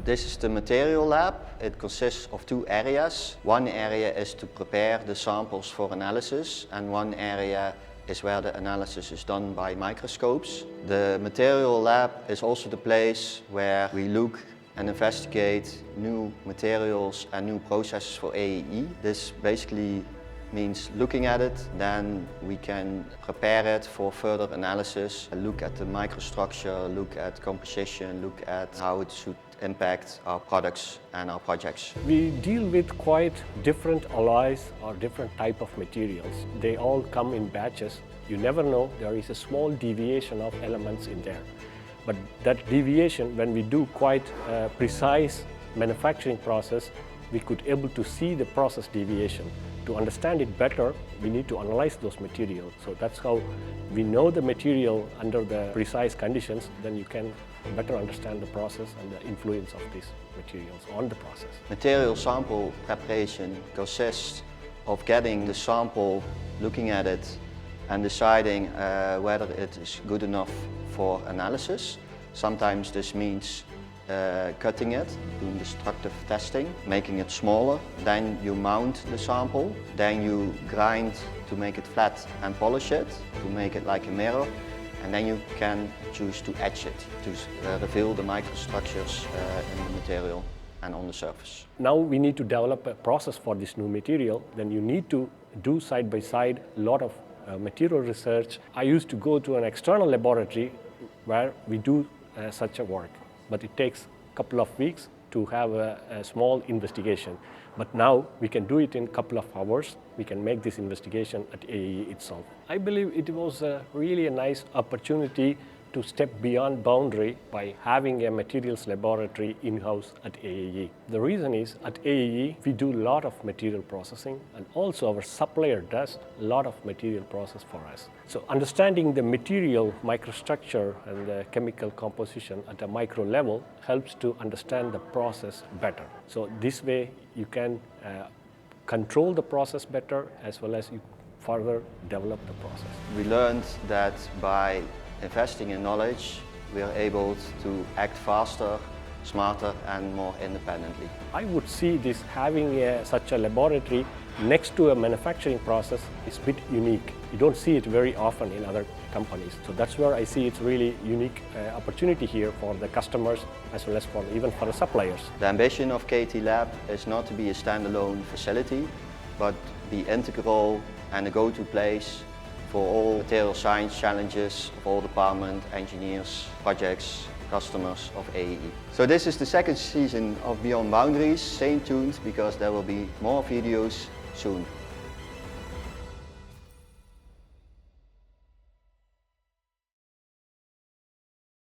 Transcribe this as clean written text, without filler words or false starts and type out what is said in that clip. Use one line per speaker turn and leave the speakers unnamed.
This is the material lab. It consists of two areas. One area is to prepare the samples for analysis, and one area is where the analysis is done by microscopes. The material lab is also the place where we look and investigate new materials and new processes for AAE. This basically means looking at it, then we can prepare it for further analysis, look at the microstructure, look at composition, look at how it should impact our products and our projects.
We deal with quite different alloys or different type of materials. They all come in batches. You never know, there is a small deviation of elements in there. But that deviation, when we do quite a precise manufacturing process, we could able to see the process deviation. To understand it better, we need to analyze those materials. So that's how we know the material under the precise conditions, then you can better understand the process and the influence of these materials on the process.
Material sample preparation consists of getting the sample, looking at it, and deciding whether it is good enough for analysis. Sometimes this means cutting it, doing destructive testing, making it smaller. Then you mount the sample, then you grind to make it flat and polish it, to make it like a mirror. And then you can choose to etch it, to reveal the microstructures in the material and on the surface.
Now we need to develop a process for this new material. Then you need to do side by side a lot of material research. I used to go to an external laboratory where we do such a work. But it takes a couple of weeks to have a small investigation. But now we can do it in a couple of hours. We can make this investigation at AAE itself. I believe it was really a nice opportunity to step beyond boundary by having a materials laboratory in-house at AAE. The reason is at AAE we do a lot of material processing, and also our supplier does a lot of material process for us. So understanding the material microstructure and the chemical composition at a micro level helps to understand the process better. So this way you can control the process better, as well as you further develop the process.
We learned that by investing in knowledge, we are able to act faster, smarter and more independently.
I would see this having such a laboratory next to a manufacturing process is a bit unique. You don't see it very often in other companies. So that's where I see it's really unique opportunity here for the customers, as well as for even for the suppliers.
The ambition of KT Lab is not to be a standalone facility, but be integral and a go-to place for all material science challenges of all department, engineers, projects, customers of AAE. So this is the second season of Beyond Boundaries. Stay tuned because there will be more videos soon.